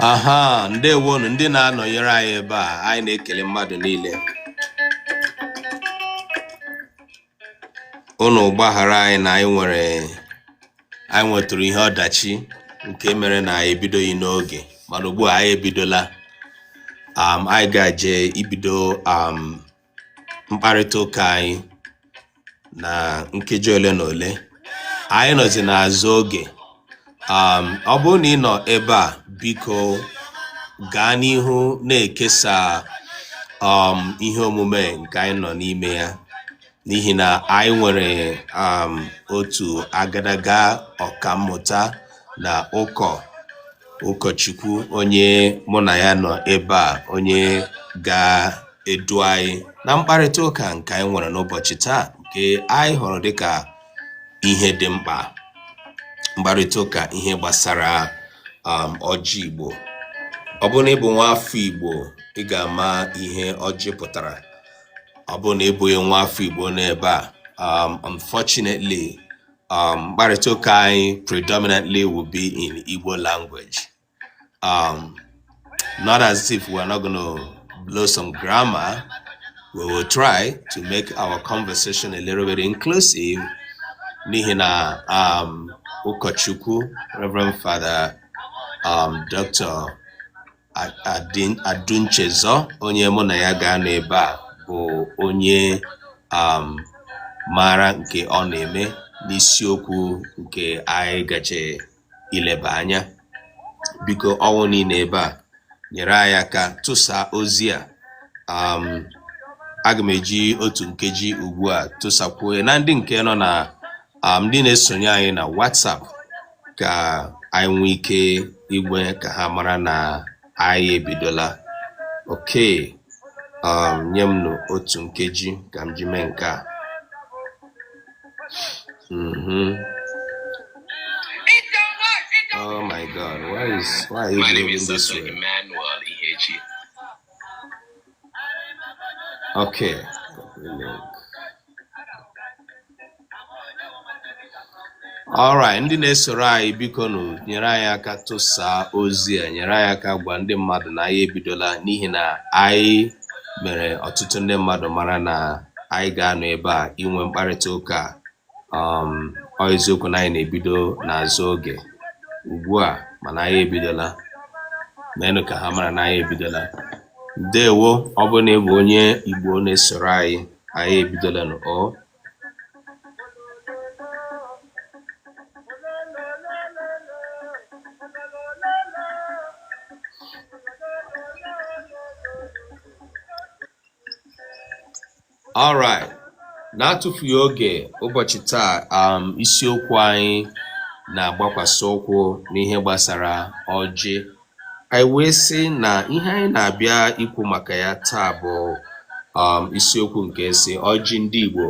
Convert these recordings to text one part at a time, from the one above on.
Aha, ndewonu ndị na-anọnyere anyị ebe a, anyị na-ekele mmadụ niile. Unu gbaghara anyị na anyị nwetụrụ ihe ọdachi nke mere na anyị ebidoghị n'oge, mana ugbu a anyị ebidola. Anyị ga-eje ibido mkparịta ụka anyị na nkeji ole na ole. Anyị nọzi n'azụ oge. Ọ bụrụ na ị nọ ebe a, biko gaa n'ihu na-ekesa ihe omume nke anyị nọ n'ime ya, n'ihi na anyị nwere otu agadaga ọkammụta na ụkọchukwu onye mụ na ya nọ ebe a, onye ga-edu anyị na mkparịta ụka nke anyị nwere n'ụbọchị taa, nke anyị hụrụ dịka ihe dị mkpa. Mkparịta ụka ihe gbasara ọjị Igbo. Ọ bụrụ na ị bụ nwa afọ Igbo, ị ga-ama ihe ọjị pụtara. Ọ bụrụ na ị bụghị nwa afọ Igbo n'ebe a, unfortunately, mkparịta ụka anyị predominantly will be in Igbo language. Not as if we're not going to blow some grammar. We will try to make our conversation a little bit inclusive. N'ihi na ụkọchukwu Reverend Father Dr. Adunchezo, onye mụ na ya ga-anọ ebe a, bụ onye mara nke ọ na-eme n'isiokwu nke anyị gaje ileba anya. Biko ọnwụ niile ebe a, nyere anyị aka tụsa ozi a. Aga m eji otu nkeji ugbu a tụsakwuo na ndị nke nọ na ndị na-esonye anyị na WhatsApp, ka anyị nwee ike igwe ka ha mara na anyị ebidola. Okay, nye m otu nkeji ka m ji mee nke a. Oh my God, why are you doing this way? Okay. Alright, ndị na-esoro anyị, biko nụ nyere anyị aka tụsa ozi a, nyere anyị aka gwa ndị mmadụ na anyị ebidola, n'ihi na anyị mere ọtụtụ ndị mmadụ mara na anyị ga-anọ ebe a inwe mkparịta ụka. Ọ eziokwu na anyị na-ebido n'azụ oge ugbu a, mana anyị ebidola. Menụ ka ha mara na anyị ebidola. Ndewo, ọ bụ na ị bụ onye Igbo na-esoro anyị ebidola nụ. Alright, na-atụfughị oge, ụbọchị taa isiokwu anyị na-agbakwasị ụkwụ n'ihe gbasara ọjị. Anyị wee sị na ihe anyị na-abịa ikwu maka ya taa bụ isiokwu nke si ọjị ndị Igbo,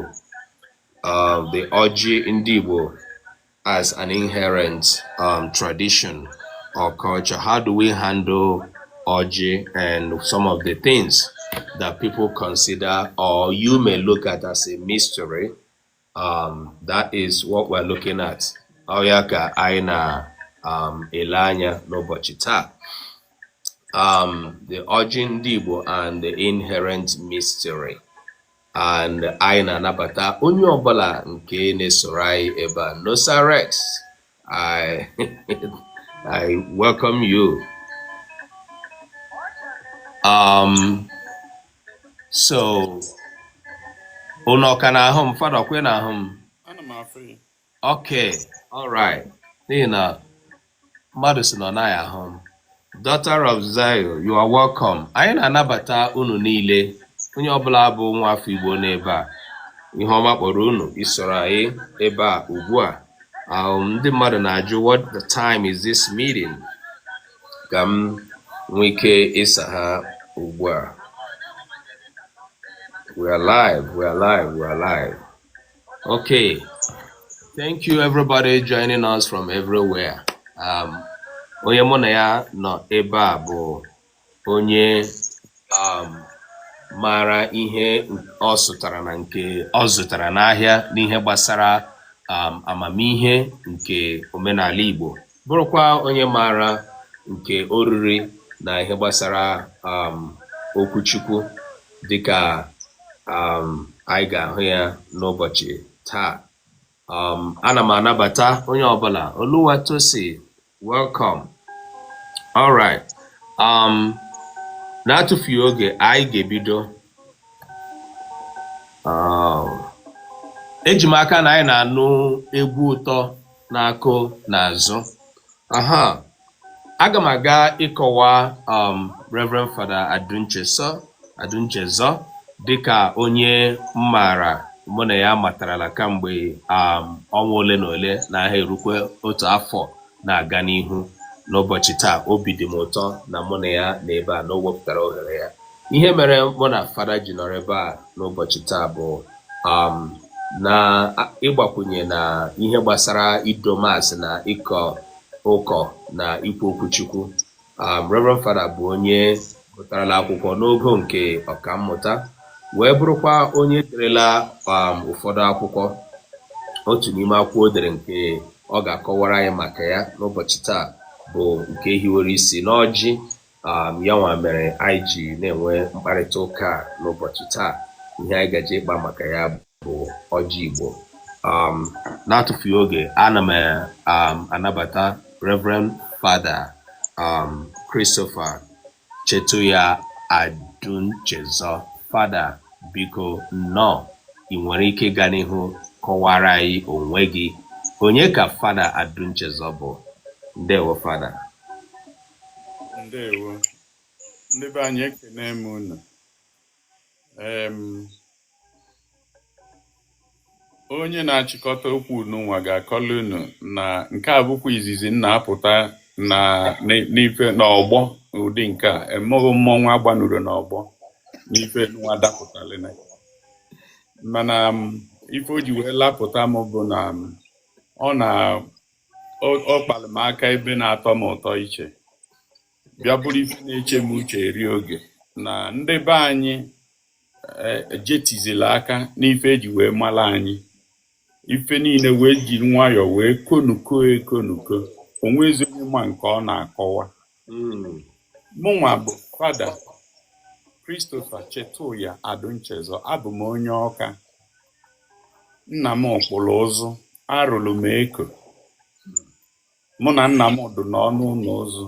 the ọjị ndị Igbo as an inherent tradition or culture. How do we handle ọjị and some of the things that people consider or you may look at as a mystery? That is what we're looking at. Ọ ya ka anyị na-ele anya n'ụbọchị taa. The ọjị ndị Igbo and the inherent mystery. And anyị na-anabata onye ọbụla nke na-esoro anyị ebe a. Nosa Rex, I welcome you. So, unu ka na-ahụ m? Fada kwe na-ahụ m? Ana m afọ ya. Okay, alright. N'ihi na mmadụ si na ọ naghị ahụ m. Daughter of Zion, you are welcome. Anyị na-anabata unu niile, onye ọbụla bụ nwa afọ Igbo n'ebe a. Ihe ọma kpọrọ unu isoro anyị ebe a ugbu a. Ndị mmadụ na-ajụ, what the time is this meeting? Ka m nwee ike ịsa ha ugbu a. We are live. Okay. Thank you everybody joining us from everywhere. Onye mụ na ya nọ ebe a bụ onye mara ihe ọ sụtara na nke ọ zụtara n'ahịa n'ihe gbasara amamihe nke omenala Igbo, bụrụkwa onye mara nke oriri na ihe gbasara okwuchukwu dịka anyị ga-ahụ ya n'ụbọchị taa. Ana m anabata onye ọbụla. Oluwatosi, welcome. All right. Na-atụfughị oge, anyị ga-ebido. Eji m aka na anyị na-anụ egwu ụtọ na-akụ n'azụ. Aga m aga ịkọwa Reverend Father Adunchezo dịka onye maara mụ na ya matarala kamgbe ọnwa ole na ole na aha erukwe otu afọ na-aga n'ihu. N'ụbọchị taa, obi dị m ụtọ na mụ na ya na ebe a na o wepụtara ohere ya. Ihe mere mụ na Fada ji nọrọ ebe a n'ụbọchị taa bụ na ịgbakwunye na ihe gbasara ido maasị na ịkọ ụkọ na ikwu okwuchukwu. Reverend Fada bụ onye gụtarala akwụkwọ n'ogo nke ọkammụta, wee bụrụkwa onye derela ụfọdụ akwụkwọ. Otu n'ime akwụkwọ o dere nke ọ ga-akọwara anyị maka ya n'ụbọchị taa bụ nke hiwere isi n'ọjị. Ya nwa mere anyị ji na-enwe mkparịta ụka n'ụbọchị taa. Ihe anyị gaje ịkpa maka ya bụ ọjị Igbo. Na-atụfughị oge, ana m anabata Reverend Father Christopher Chetuya Adunchezo. Fada, biko nnọọ, ị nwere ike gaa n'ihu kọwara anyị onwe gị. Onye ka Fada Adunchezo bụ? Ndewo Fada. Ndewo. Ndị be anyị ekene m unu. Onye na-achịkọta okwu n'ụwa ga-akọla unu na nke a bụkwa izizi na-apụta n'ife n'ọgbọ ụdị nke a. Emeghị mmọnwụ agbanuru n'ọgbọ n'ife nwa dapụtara. Mana ife o ji wee lapụta m bụ na ọ kpalụ m aka ebe na-atọ m ụtọ iche, bịa bụrụ ife na-eche m uche eri oge na ndị be anyị jetizila aka n'ife eji wee mara anyị. Ife niile wee jiri nwayọọ wee konuko onwezi onye ma nke ọ na-akọwa. Mụnwa bụ Fada Christopher Chetuya Adunchezo. Abụ m onye Ọka. Nna m kpụrụ ụzụ, arụrụ m eko. Mụ na nna m dụ n'ọnụ ụlọ ụzụ.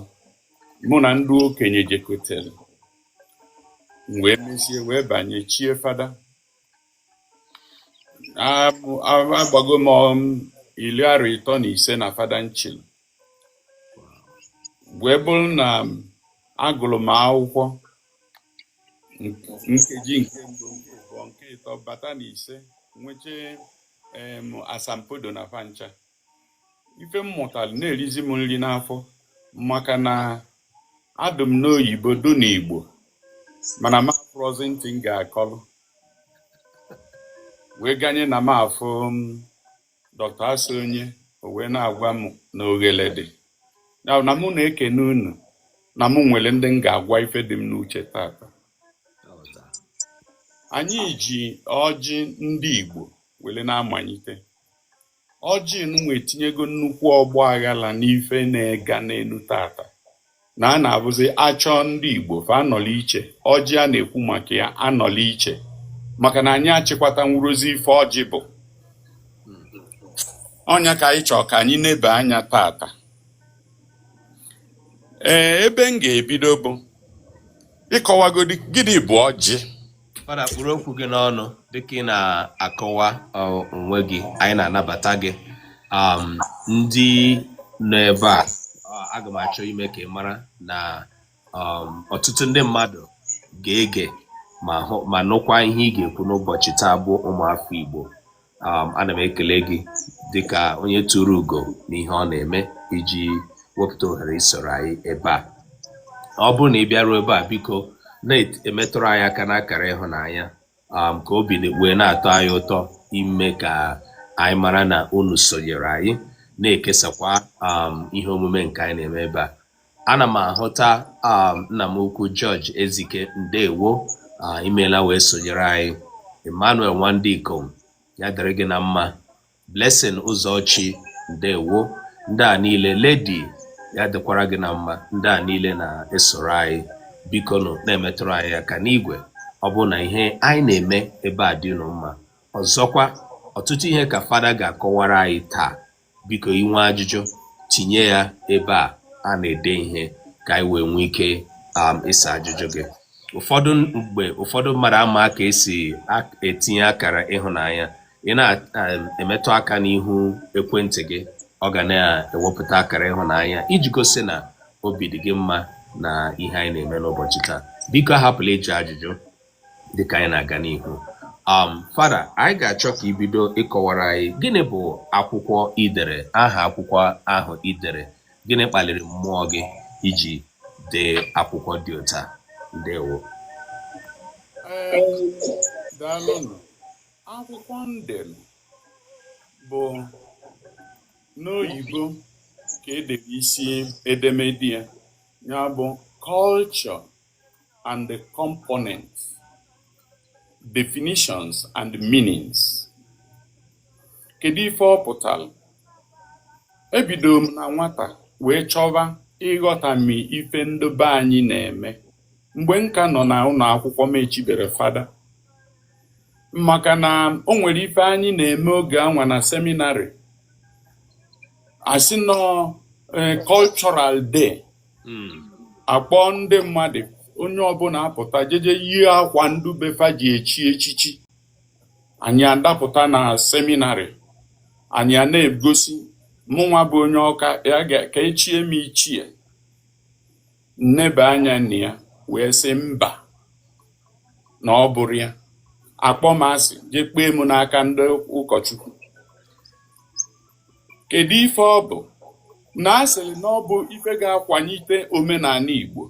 Mụ na ndị okenye jekotere, wee mesie wee banye chie Fada. Agbago m 35 na Fada nchil. Wee bụrụ na agụrụ m akwụkwọ nkeji nke mbụ, nke abụọ, nke ịtọ, bata na ise, nweche asambodo na fancha. Ife m mụtara na-erizi m nri n'afọ maka na adụ m n'oyibo du n'Igbo, mana m afụrọzi ntị m ga-akọlụ. Wee ganye na m afụ Dr. Asonye, o wee na-agwa m na oghele dị. Na mụ na-ekene unu na mụ nwere ndị m ga-agwa ife dị m n'uche tata. Anyị ji ọjị ndị Igbo were na-amanyite. Ọjị nwe etinyego nnukwu ọgbọ aghala n'ife na-ega n'elu tata. Na a na-abụzi achọ ndị Igbo fa anọla iche. Ọjị a na-ekwu maka ya anọla iche, maka na anyị achịkwata nwurozi ife ọjị bụ. Ọnya ka anyị chọọ ka anyị nebe anya tata. Ebe m ga-ebido bụ ịkọwagodi gịnị bụ ọjị. Fada, kpụrụ okwu gị n'ọnụ dịka ị na-akọwa onwe gị. Anyị na-anabata gị. Ndị nọ ebe a, aga m achọ ime ka ị mara na ọtụtụ ndị mmadụ ga-ege ma nụkwa ihe ị ga-ekwu n'ụbọchị taa bụ ụmụafọ Igbo. Ana m ekele gị dịka onye tụrụ ugo n'ihe ọ na-eme iji wepụta ohere isoro anyị ebe a. Ọ bụrụ na ị bịaruo ebe a, biko na-emetụrụ anyị aka n'akara ịhụnanya ka obi wee na-atọ anyị ụtọ ime ka anyị mara na unu sonyere anyị na-ekesakwa ihe omume nke anyị na-eme ebe a. Ana m ahụta nna m ukwu George Ezike, ndewo, imeela wee sonyere anyị. Emmanuel Nwandikom, ya dịrị gị na mma. Blessing Ụzọchi, ndewo. Ndị a niile, Lady ya dịkwara gị na mma. Ndị a niile na-esoro anyị, biko nụ na-emetụrụ anyị aka n'igwe ọ bụ na ihe anyị na-eme ebe a dị nụ mma. Ọzọkwa, ọtụtụ ihe ka Fada ga-akọwara anyị taa. Biko inwe ajụjụ tinye ya ebe a na-ede ihe ka anyị wee nwee ike ịsa ajụjụ gị. Ụfọdụ mmadụ ama ka esi etinye akara ịhụnanya. Ị na-emetụ aka n'ihu ekwentị gị, ọ ga na-ewepụta akara ịhụnanya iji gosi na obi dị gị mma na ihe anyị na-eme n'ụbọchị taa. Biko ahapụla ịjụ ajụjụ dịka anyị na-aga n'ihu. Fada, anyị ga-achọ ka ibido ịkọwara anyị gịnị bụ akwụkwọ idere, aha akwụkwọ ahụ idere, gịnị kpaliri mmụọ gị iji dee akwụkwọ dị otu a? Ndewo. Daalụnụ. Akwụkwọ m dere bụ n'oyibo ka edere isi edemede ya, ya bụ Culture and the Components, Definitions and Meanings. Kedu ife ọ pụtara? Ebido m na nwata wee chọba ịghọta mi ife ndị be anyị na-eme mgbe nka nọ na ụlọ akwụkwọ m echibere Fada, maka na o nwere ife anyị na-eme oge anwa na seminarị asị nọ cultural day. Akpọ ndị mmadụ, onye ọbụla apụta jeje yie akwa ndị befa ji echi echichi. Anyị adapụta na seminarị, anyị a na-egosi mụnwa bụ onye Ọka ya ka echie m ichie. Nneba anya na ya wee sị mba na ọ bụrụ ya. Akpọ m asị je kpee m n'aka ndị ụkọchukwu. Kedu ife ọ bụ? Na asịrị na ọ bụ ife ga-akwanyite omenala Igbo,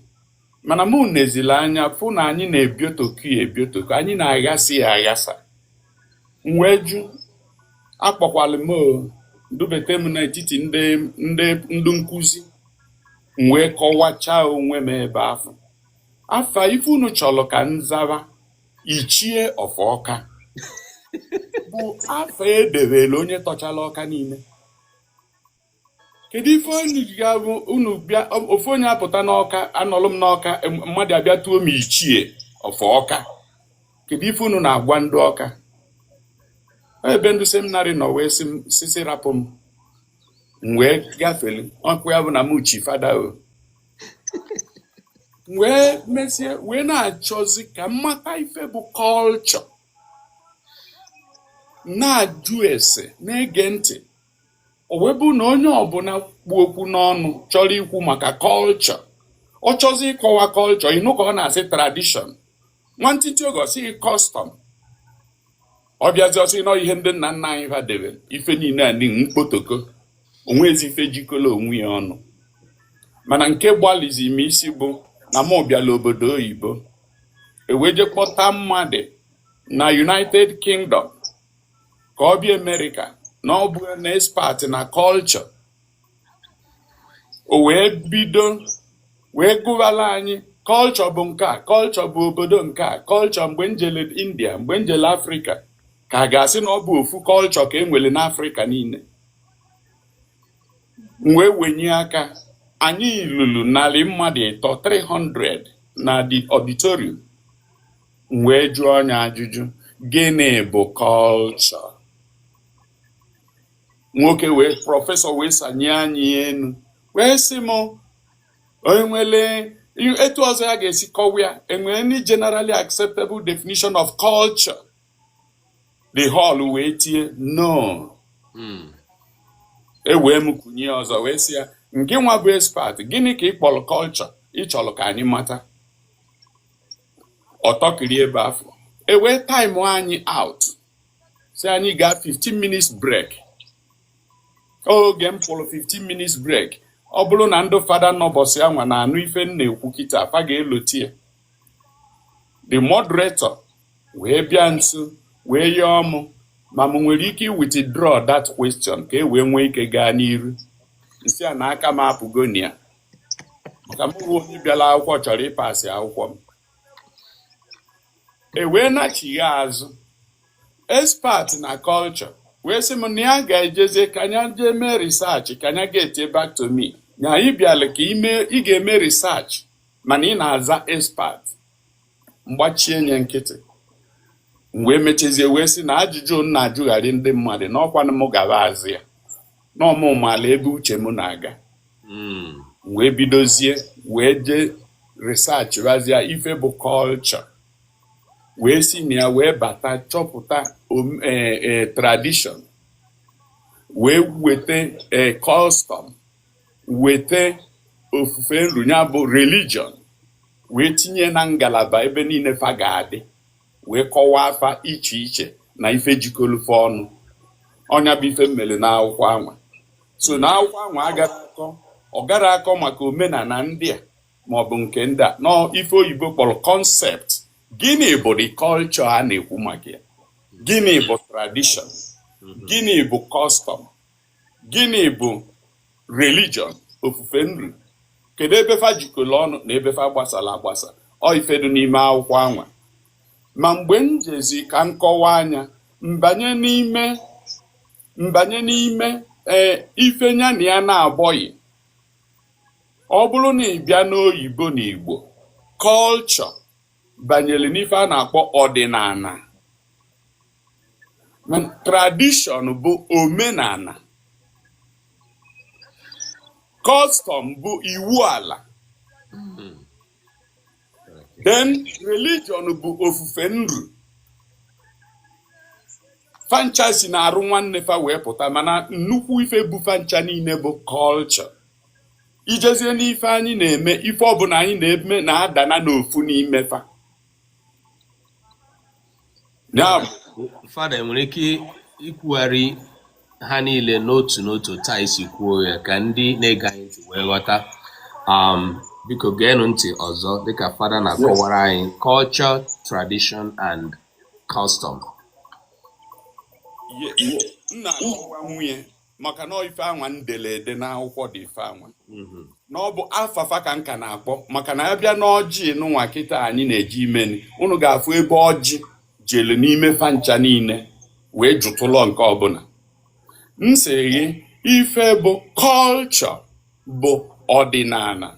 mana mụ nezila anya fụ na anyị na-ebiotoko anyị na-aghasị ya aghasa. Wee jụ, akpọkwala m dubete m n'etiti ndị nkụzi, wee kọwachaa onwe m ebe afọ. Afa ife unu chọrọ ka nzaba Ichie of Ọka bụ afa edebere onye tọchala Ọka niile. Kedu ife unu bịa ofu onye apụta n'Ọka, anọlụ m n'Ọka, mmadụ abịa tuo m Ichie of Ọka? Kedu ife unu na-agwa ndị Ọka? Ebe ndị seminarị nọ wee sisi rapụ m, wee gafere ọkụ ya bụ na m chi Fada o. Wee mesie wee na-achọzi ka mmata ife bụ culture, na-ajụ ese, na-ege ntị. O wee bụ na onye ọbụla kpu okwu n'ọnụ chọrọ ikwu maka culture, ọ chọzi ịkọwa culture, ịnụ ka ọ na-asị tradition, nwantịtị oge ọsị custom, ọ bịazi ọsị nọ ihe ndị nna nna anyị ha debe, ife niile a dị mkpotoko, onwezi ife jikọrọ onwe ya ọnụ. Mana nke gbalizi m isi bụ na mụ bịala obodo oyibo, eweje kpọta mmadụ na United Kingdom ka ọ bịa America na ọ bụ na expert na culture. O wee bido wee gụwala anyị culture bụ nke a, culture bụ obodo nke a, culture mgbe njele India, mgbe njele Africa, ka a ga-asị na ọ bụ ofu culture ka enwere n'Africa niile. Wee wenye aka, anyị lụrụ narị mmadụ ịtọ 300 na the auditorium. Wee jụọ onye ajụjụ, gịnị bụ culture? Nwoke wee prọfesọ wee sanye anyị enu wee sị m enwele etu ọzọ ya ga-esi kọwa ya, enwere any generally acceptable definition of culture? The hall wee tie no. Ewee m kunye ọzọ wee sị ya, nke nwa bụ expert, gịnị ka ị kpọrọ culture ị chọrọ ka anyị mata? Ọtọkiri ebe afọ. Ewee time anyị out, sị anyị gaa 15 minutes break. Oge m pụrụ 15 minutes break, ọ bụrụ na ndị Fada nọbọsị anwa na anụ ife m na-ekwu kịta, afa ga-elotie. The moderator wee bịa nso wee yọọ m ma m nwere ike withdraw that question ka e wee nwee ike gaa n'iru. Nsị a na aka m apụgoni ya, maka m bụ onye bịala akwụkwọ chọrọ ịpasị akwụkwọ m. E wee nachigha azụ expert na culture wee sị m na ya ga-ejeze ka anya jee mee research ka anya ga-ete back to me nya ị bịala ka ị ga-eme research mana ị na-aza expert mgbachie nye nkịtị wee mechezie wee sị na ajụjụ m na-ajụgharị ndị mmadụ n'ọkwanụ m gaba azụ ya n'ọmụmaala ebe uche m na-aga wee bidozie wee jee research razia ife bụ culture wee si na ya wee bata chọpụta tradition wee weta custom weta ofufe nru ya bụ religion wee tinye na ngalaba ebe niile fa ga-adị wee kọwaa afa iche iche na ife jikọlufe ọnụ ọnya bụ ife mmele na akwụkwọ anwa so na akwụkwọ anwa ọ gara akọ maka omenala ndị a maọbụ nke ndị a nọ ife oyibo kpọrọ concept. Gịnị bụ the culture a na-ekwu maka ya? Gịnị bụ tradition? Gịnị bụ custom? Gịnị bụ religion, ofufe nru? Kedu ebe fa jikọrọ ọnụ na ebe fa gbasara agbasa? Ọ ife dị n'ime akwụkwọ anwa. Ma mgbe m jezi ka nkọwa anya mbanye n'ime ife nya na ya na-abọghị, ọ bụrụ na ị bịa n'oyibo na Igbo, culture banyere n'ife a na-akpọ ọdịnala, tradition bụ omenala, custom bụ iwu ala, then religion bụ ofufe nru. Fancha si na-arụ nwanne fa wee pụta, mana nnukwu ife bụ fancha niile bụ culture. Ijezie n'ife anyị na-eme, ife ọbụla anyị na-eme na-adana n'ofu n'ime fa. Fada enwere ike ikwugharị ha niile n'otu n'otu taa isi kwuo ya ka ndị na-ege anyị ntị wee ghọta. Biko geenụ ntị ọzọ dịka fada na-akọwara anyị culture, tradition and custom. Nna-akọwa nwunye maka na ife anwa ndelede n'akwụkwọ dị ife anwa na ọ bụ afafa ka nka na-akpọ maka na abịa n'ọjị n'ụwa kịta anyị na-eji imeni unu ga-afụ ebe ọjị jelu n'ime fancha niile wee jụtụlọ nke ọbụla. Nsị gị ife bụ culture bụ ọdịnala,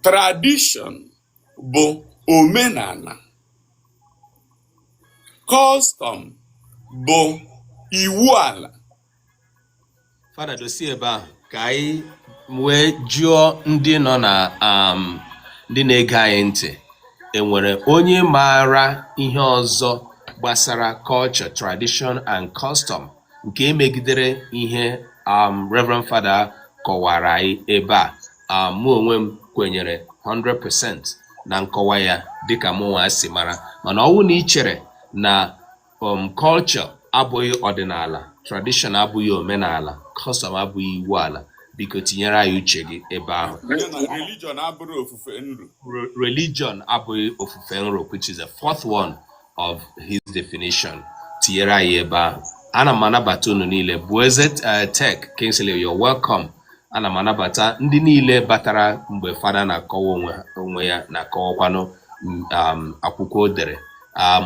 tradition bụ omenala, custom bụ iwu ala. Fada dosi ebe ahụ ka anyị wee jụọ ndị nọ na ndị na-ege anyị ntị, enwere onye maara ihe ọzọ gbasara culture, tradition and custom nke emegidere ihe Reverend Fada kọwara anyị ebe a? Mụ onwe m kwenyere 100% na nkọwa ya dịka mụnwa si mara, mana ọwụ na ị chere na culture abụghị ọdịnala, tradition abụghị omenala, custom abụghị iwu ala, biko tinyere anyị uche gị ebe ahụ. Religion abụghị ofufe nru. Religion abụghị ofufe nru, which is the fourth one of his definition. Tinyere anyị ebe ahụ. Ana m anabata unu niile. Bueze Tech Kingsley, you're welcome. Ana m anabata ndị niile batara mgbe fada na-akọwa onwe ya na-akọwakwanụ akwụkwọ o dere.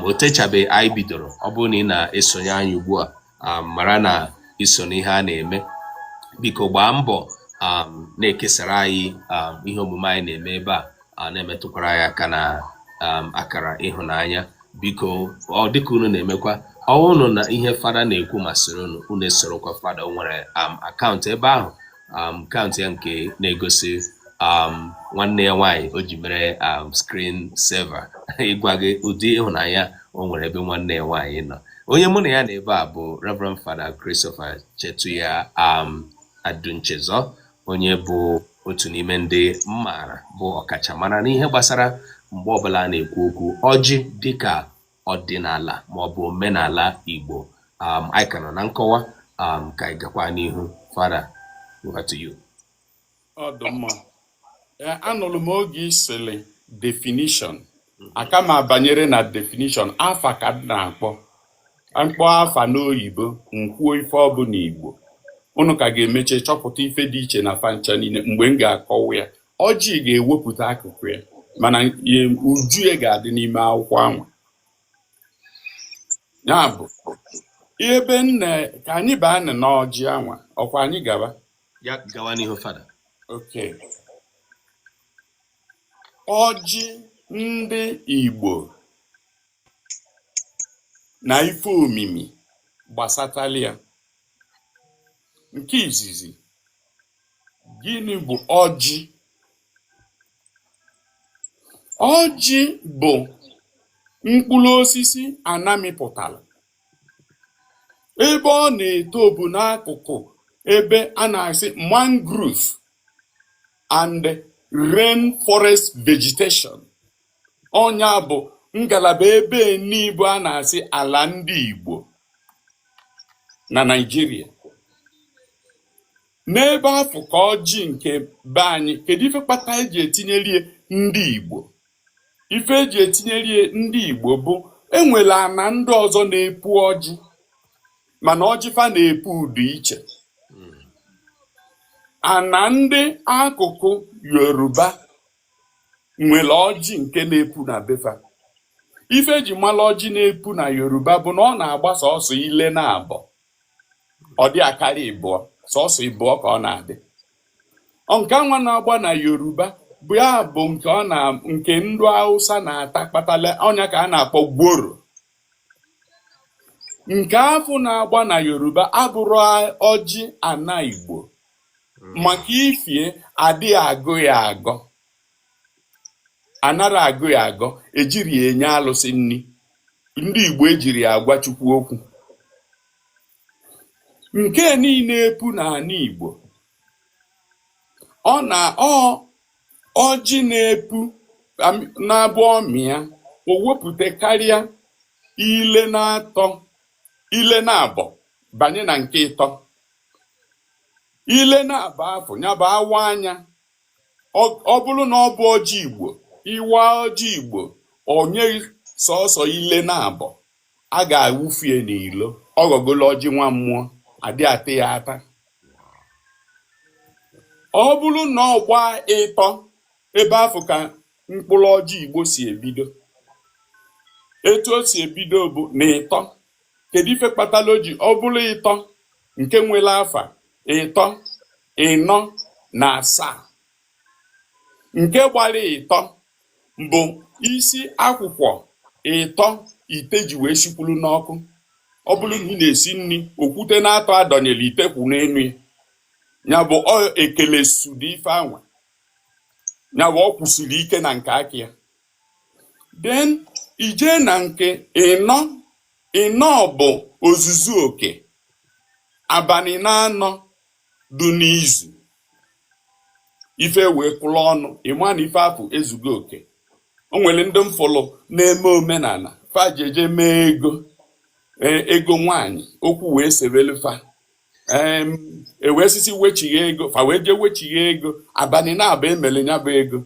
O techabe anyị bidoro. Ọ bụrụ na ị na-esonye anyị ugbu a, mara na iso n'ihe a na-eme, biko gbaa mbọ na-ekesara anyị ihe omume anyị na-eme ebe a na-emetụkwara anyị aka na akara ịhụnanya. Biko ọ dịka unu na-emekwa, ọwụnụ na ihe fada na-ekwu masịrị unu esorokwa fada. O nwere akaụntụ ebe ahụ, akaụntụ ya nke na-egosi nwanne ya nwaanyị o ji mere screen saver ịgwa gị ụdị ịhụnanya o nwere ebe nwanne ya nwaanyị nọ. Onye mụ na ya na ebe a bụ Reverend Fada Christopher Chetuya Adunchezo, onye bụ otu n'ime ndị mmaara bụ ọkachamara n'ihe gbasara mgbe ọbụla a na-ekwu okwu ọjị dịka ọdịnala maọbụ omenala Igbo. Anyị ka nọ na nkọwa ka anyị gakwa n'ihu. Fada, over to you. Ọdụmma, anụrụ m oge isili definition, aka m abanyere na definition. Afa ka m na-akpọ mkpọ afa n'oyibo, nkwuo ife ọ bụ n'Igbo. Unu ka ga-emeche chọpụta ife dị iche na fancha niile mgbe m ga-akọwa ya. Ọjị ga-ewepụta akụkụ ya, mana uju ya ga-adị n'ime akwụkwọ anwa. Ya bụ ebe nne ka anyị baa n'ọjị anwa ọkwa anyị gaba ya gawa n'ihu fada. oke ọjị ndị Igbo na ife omimi gbasatala ya. Nke izizi, gịnị bụ ọjị? Ọjị bụ mkpụrụ osisi anamịpụtara ebe ọ na-eto bụ n'akụkụ ebe a na-asị mangrove and rainforest vegetation. Ọnya bụ ngalaba ebe n'ibu a na-asị ala ndị Igbo na Naịjirịa. N'ebe afọ ka ọjị nke be anyị, kedu ife kpata eji etinyere ndị Igbo? Ife eji etinyere ndị Igbo bụ enwere ana ndị ọzọ na-epu ọjị, mana ọjị fa na-epu ụdị iche. Ana ndị akụkụ Yoruba nwere ọjị nke na-epu na befa. Ife eji mara ọjị na-epu na Yoruba bụ na ọ na-agbasa ọsọ ile na abọ, ọ dị akarị ịbụọ, sọsọ ịbụọ ka ọ na-adị. Nke nwa na-agba na Yoruba bụ ya bụ nke ndị Hausa na-ata kpatala ọnya ka a na-akpọ gworo. Nke afọ na-agba na Yoruba abụrụ ọjị ana Igbo, maka ifie adịghị agụ ya agọ, anara agụ ya agọ, ejiri ya enye alụsị nni. Ndị Igbo ejiri ya agwa Chukwu okwu. Nke niile epu n'ala Igbo, ọjị na-epu na-abụ ọmịa, o wepụta karịa ile na-abọ banye na nke ịtọ. Ile na-abọ afọ ya bụ awa anya. Ọ bụrụ na ọ bụ ọjị Igbo, ịwa ọjị Igbo onye sọsọ ile na-abọ, a ga-awụfie n'ilo, ọ ghọgolo ọjị nwa mmụọ, adị ata ya ata. Ọ bụrụ na ọ gbaa ịtọ, ebe afọ ka mkpụrụ ọjị Igbo si ebido. Etu o si ebido bụ na ịtọ. Kedu ife kpatala o ji ọ bụrụ ịtọ nke nwere afa ịtọ, ịnọ na asaa? Nke gbara ịtọ bụ isi akwụkwọ ịtọ ite ji wee sikwuru n'ọkụ. Ọ bụrụ na ị na-esi nri, okwute na-atọ adọnyere ite kwụ n'enu ya bụ ekele sudi ife anwa, ya bụ ọ kwụsiri ike na nke aka ya. Then ije na nke ịnọ bụ ozuzu oke, abalị na-anọ dị n'izu. Ife wee kwụrụ ọnụ, ịma na ife afụ ezugo oke. O nwere ndị mfụlụ na-eme omenala fajeje mee ego nwanyị, okwu wee sebelufa ewee sisi wechigha ego, fa wee je wechigha ego, abalị na-aba emele ya bụ ego,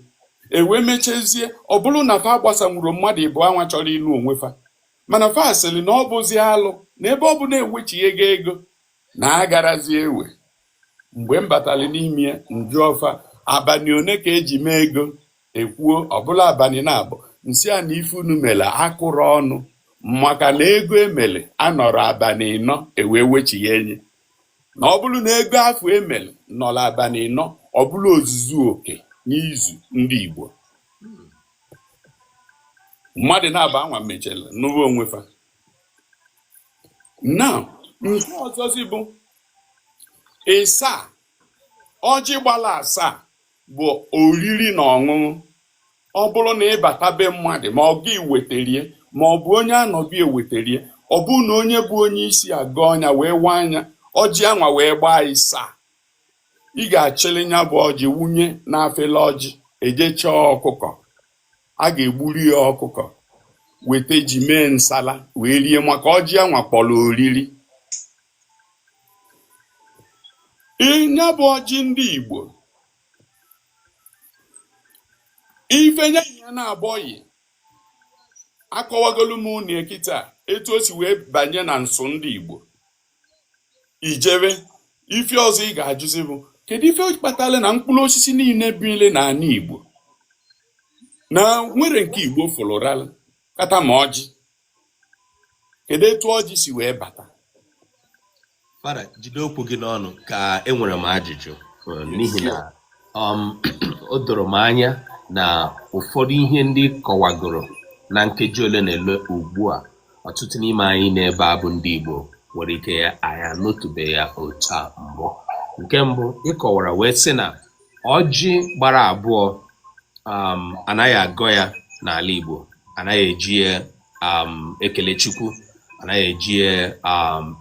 ewee mechezie ọ bụrụ na fa gbasanwuru mmadụ ịbụ anwa chọrọ ịlụ onwe fa, mana fa sịrị na ọ bụzi alụ na ebe ọ bụ na-ewechigha ego na agarazi ewe. Mgbe m batara n'ime njụ ọfa abalị one ka eji mee ego, ekwuo ọbụla abalị na-abụ nsị a na ife unu mere akụrụ ọnụ, maka na ego emele anọrọ abalị ịnọ ewee wechigha enyi. Na ọ bụrụ na ego afọ emele nọrọ abalị ịnọ, ọ bụrụ ozuzu oke n'izu ndị Igbo. Mmadụ na-aba anwa mechara n'ụwa onwe fa. Na nke ọzọzi bụ ịsaa. Ọjị gbala asaa bụ oriri na ọṅụṅụ. Ọ bụrụ na ịbata be mmadụ, ma ọ gị weterie, ma ọ bụ onye anọbi eweterie, ọ bụ na onye bụ onye isi aga ọnya wee wa anya, ọjị anwa wee gbaa ịsaa. Ị ga-achịrị ya bụ ọjị wunye n'afele ọjị, ejechaa ọkụkọ. A ga-egburi ya ọkụkọ, weta ji mee nsala wee rie, maka ọjị anwa kpọrọ oriri. Ya bụ ọjị ndị Igbo, ife ya na-abọghị akọwagolu m unu kịta etu o si wee banye na nsọ ndị Igbo. Ijebe ife ọzọ ị ga-ajụzi bụ kedu ife kpatara na mkpụrụ osisi niile bile na ala Igbo na nwere nke Igbo fụlụrala kata ma ọjị? Kedu etu ọjị si wee bata? Fada, jide okwu gị n'ọnụ ka enwere m ajụjụ n'ihi na o doro m anya na ụfọdụ ihe ndị kọwagoro na nkeji ole na ole ugbu a ọtụtụ n'ime anyị n'ebe a bụ ndị Igbo nwere ike anyị anụtụbe ya otu a mbụ. Nke mbụ, ịkọwara wee sị na ọjị gbara abụọ anaghị agọ ya n'ala Igbo, anaghị eji ya ekele Chukwu, anaghị eji ya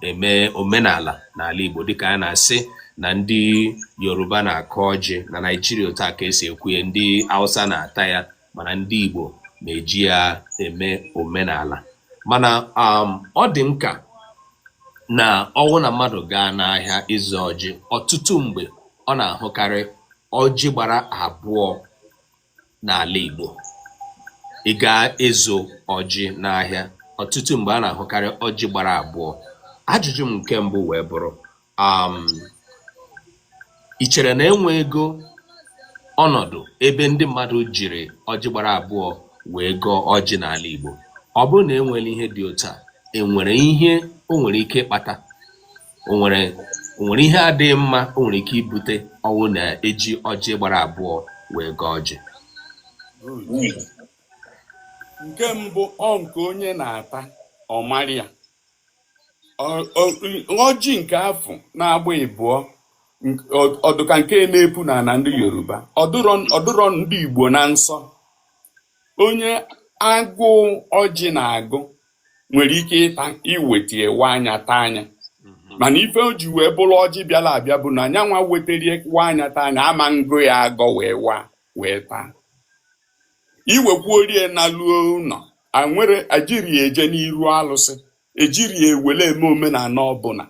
eme omenala n'ala Igbo, dịka a na-asị na ndị Yoruba na-akọ ọjị na Naijiria otu a ka esi ekwu ya, ndị Hausa na-ata ya, mana ndị Igbo na-eji ya eme omenala. Mana ọ dị m ka na ọwụ na mmadụ gaa n'ahịa ịzụ ọjị, ọtụtụ mgbe ọ na-ahụkarị ọjị gbara abụọ n'ala Igbo. Ị gaa ịzụ ọjị n'ahịa, ọtụtụ mgbe a na-ahụkarị ọjị gbara abụọ. Ajụjụ m nke mbụ wee bụrụ, ị chere na enwe ego ọnọdụ ebe ndị mmadụ jiri ọjị gbara abụọ wee gọọ ọjị n'ala Igbo? Ọ bụrụ na enwere ihe dị otu a, enwere ihe o nwere ike ịkpata, o nwere ihe adịghị mma o nwere ike ibute ọnwụ na-eji ọjị gbara abụọ wee gọọ ọjị? Nke mbụ, ọ nke onye na-ata ọmarị ya. Ọjị nke afọ na-agba ịbụọ ọdụka nke na-epu na ndị Yoruba, ọdụrọ ndị Igbo na nsọ. Onye agụụ ọjị na-agụ nwere ike ịta iweta ewe anya taa anya, mana ife o ji wee bụrụ ọjị bịara abịa bụ na nyanwa wetere wa anya taa anya ama ngụ ya agọ wee taa. Iwekwuorie na luo ụlọ ejiri ya eje n'iru alụsị, ejiri ya ewele eme omenala ọbụla,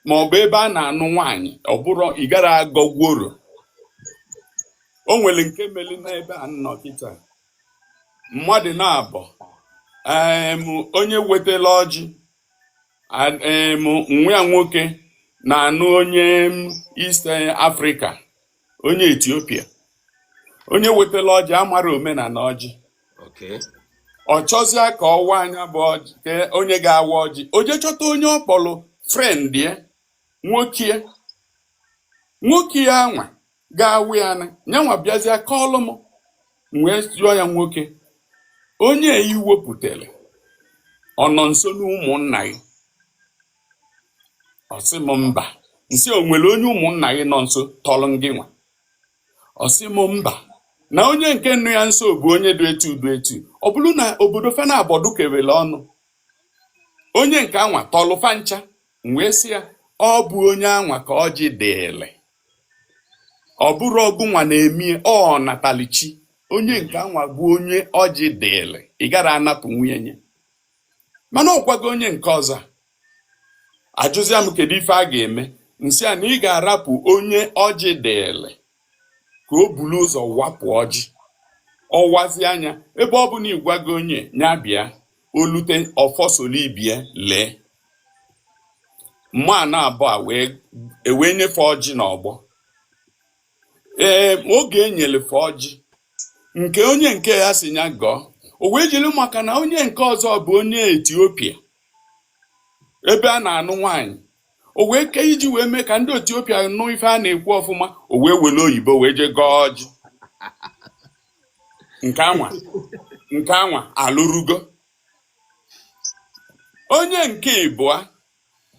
ma ọ bụ ebe a na-anụ nwaanyị ọ bụrụ ị gara agọgworo. O nwere nke meli n'ebe a nọ kịta, mmadụ na-abọ onye wetala ọjị nwa ya nwoke na-anụ onye East Africa, onye Ethiopia. Onye wetala ọjị amara omenala ọjị. Ọ chọzịa ka ọwa anya bụ ọjị, ka onye ga-awa ọjị o jee chọta onye ọ kpọrọ frend ya nwoke ya nwa ga-awụ ya na nyanwa bịazịa kọọlụ m wee jụọ ya nwoke onye iwepụtara ọ nọ nso n'ụmụnna gị? Ọ sị m mba. Nsị o nwere onye ụmụnna gị nọ nso tọrọ gị nwa? Ọ sị m mba, na onye nke nnu ya nso bụ onye dị etu ọ bụrụ na obodo fana abọdụ kewere ọnụ, onye nke anwa tọlụ fancha. Wee sị ya ọ bụ onye anwa ka ọjị dịịlị, ọ bụrụ ọgụ nwa na-emie ọ natalichi. Onye nke anwa bụ onye ọjị dịịlị, ị gara anapụ nwunye. Mana ọ gwago onye nke ọzọ, ajụzịa m kedu ife a ga-eme. Nsị a na ị ga-arapụ onye ọjị dịịlị ka o bulu ụzọ wapụ ọjị, ọwazi anya ebe ọ bụ na ịgwago onye nya bịa olute ọfọsolibie lee. Mma na abụọ wee nyefe ọjị n'ọgbọ. Oge enyelefe ọjị, nke onye nke ya si nya gọọ, o wee jiri maka na onye nke ọzọ bụ onye Etiopia ebe a na-anụ nwaanyị. O wee ke iji wee mee ka ndị Etiopia nụ ife a na-ekwu ọfụma, o wee were oyibo wee je gọọ ọjị. Nke anwa alụrugo. Onye nke ịbụa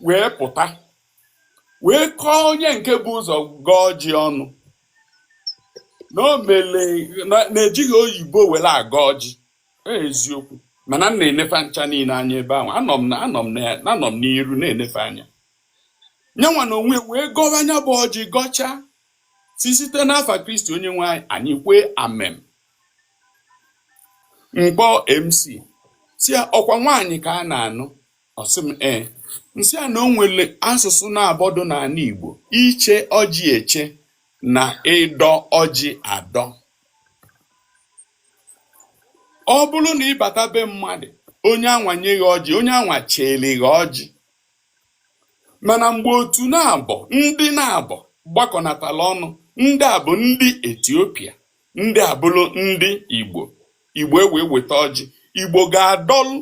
wee pụta wee kọọ onye nke bụ ụzọ gọọ ọjị ọnụ na o mele na-ejighị oyibo were aga ọjị. Eziokwu, mana m na-enefe ncha niile anya ebe ahụ. Anọ m n'iru na-enefe anya. Nyanwa na onwe wee gọwa anya bụ ọjị gọcha si site n'afa Kristi onye nwe anyị kwee amen. Mkpọ MC si ọkwa nwaanyị ka a na-anụ? Ọ sị m nsị a na o nwere asụsụ na-abọdụ n'ala Igbo, iche ọjị eche na ịdọ ọjị adọ. Ọ bụrụ na ịbata be mmadụ, onye anwa nyeghị ọjị, onye anwa chelighi ọjị, mana mgbe otu na-abọ ndị na-abọ gbakọnatala ọnụ, ndị a bụ ndị Etiopia, ndị abụrụ ndị Igbo ewee weta ọjị. Igbo ga-adọlụ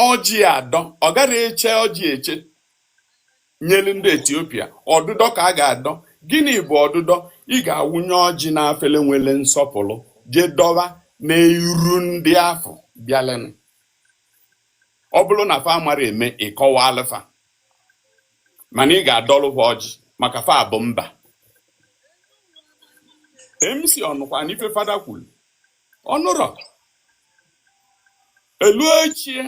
ọjị adọ, ọ gara eche ọjị eche. nyelu ndị Etiopia ọdụdọ ka a ga-adọ. Gịnị bụ ọdụdọ? Ị ga-awụnye ọjị na afele nwere nsọpụrụ jee dọba n'iru ndị afọ bịalenụ. Ọ bụrụ na fa mara eme ịkọwa alụfa, mana ị ga-adọlụfa ọjị maka fa bụ mba. MC ọnụkwa n'ife fada kwuru ọnụrọ elu ochie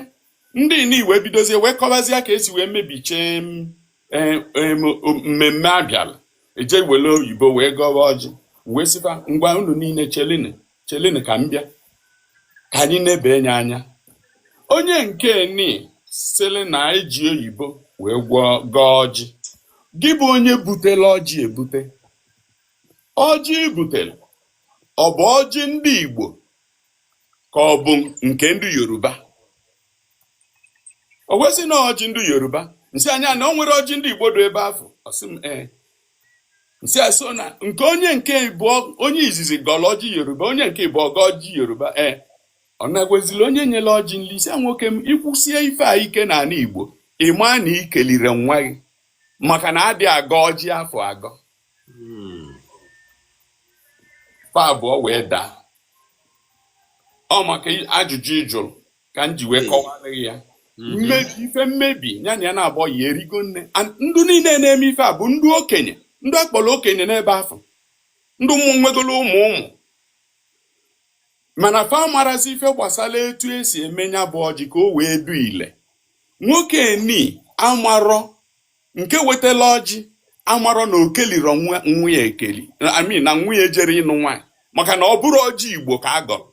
ndị niwe bidozie wee kọbazie ka esi wee mebichie mmemme abịala eje wele oyibo wee gọwa ọjị wee sifa ngwa unu niile chelini ka m bịa ka anyị na-ebenye anya. Onye nke ni sịrị na eji oyibo wee gọọ ọjị. Gị bụ onye butela ọjị ebute. Ọjị butere ọ bụ ọjị ndị Igbo ka ọ bụ nke ndị Yoruba? O wesị na ọjị ndị Yoruba. Nsị anya na o nwere ọjị ndị Igbo dị ebe afọ. Ọsị m nsị aso na nke nke Igbo onye izizi gọlọ ọjị Yoruba, onye nke Igbo ọgọ ọjị Yoruba. Ọ na-agwezili onye nyere ọjị nlisi a nwoke m ikwụsie ife a ike n'ala Igbo ịma na ikelire nwa gị maka na adị agọ ọjị afọ agọ. Fa abụọ wee daa. Ọ maka ajụjụ ị jụrụ ka m ji wee kọwara ya. Ife mmebi ya na ya na-abọ ya erigo nne. Ndụ niile na-eme ife a bụ ndị okenye, ndị akpọrọ okenye n'ebe afọ, ndị ụmụ nwegolo ụmụ. Mana fa marazi ife gbasara etu esi eme ya bụ ọjị ka o wee du ile. Nwoke ni amarọ nke wetala ọjị amarọ na okeliro nwa ya ekeli na nwa ya ejere ịnụ nwaanyị maka na ọ bụrụ ọjị Igbo ka a gọrọ.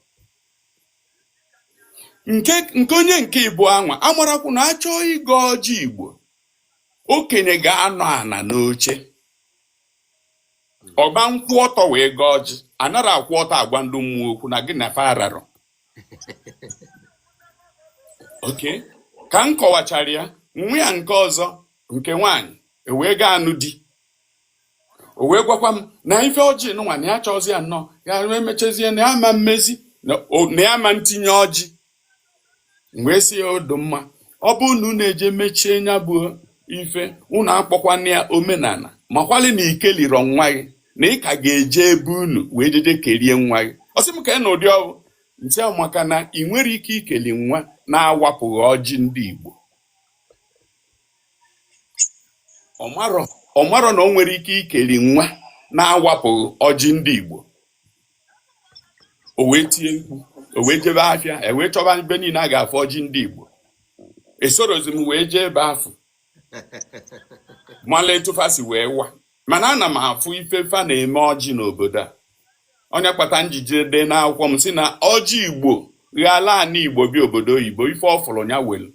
Nke onye nke Igbo anwa amarakwu na achọọ ịgọ ọjị Igbo, okenye ga-anọ ana n'oche ọgba nkwụ ọtọ wee gọọ ọjị. Anara akwụ ọtọ agwa ndị mmụọ okwu na gị na fa ararọ. oke ka m kọwachara ya, nwa ya nke ọzọ nke nwaanyị ewee gaa anụ di. O wee gwakwa m na ife ọjị nụnwa na ya chọzi ya nnọọ ya emechezie na ya ma mmezi na ya ma ntinye ọjị. Wee sị ya odo mma, ọ bụ na unu eje mechie nya bụ ife unu akpọkwana ya omenala makwali na ikeliro nwa gị na ị ka ga-eje ebe unu wee jeje kerie nwa gị. Ọ sị m ka na ụdị ọbụ ntị ahụ maka na ị nwere ike ikeli nwa na-awapụghị ọjị ndị Igbo. Ọ marọ na o nwere ike ikeli nwa na-awapụghị ọjị ndị Igbo. O wee tie mkpu, o wee jebe afịa, wee chọba ebe niile a ga-afụ ọjị ndị Igbo. Esorozi m wee jee ebe afọ mala etufasi wee wa. Mana ana m afụ ife fa na-eme ọjị n'obodo a. Onye kpata njijide n'akwụkwọ m si na ọjị Igbo ghala ana Igbo bịa obodo oyibo ife ọ fụrụ ya welu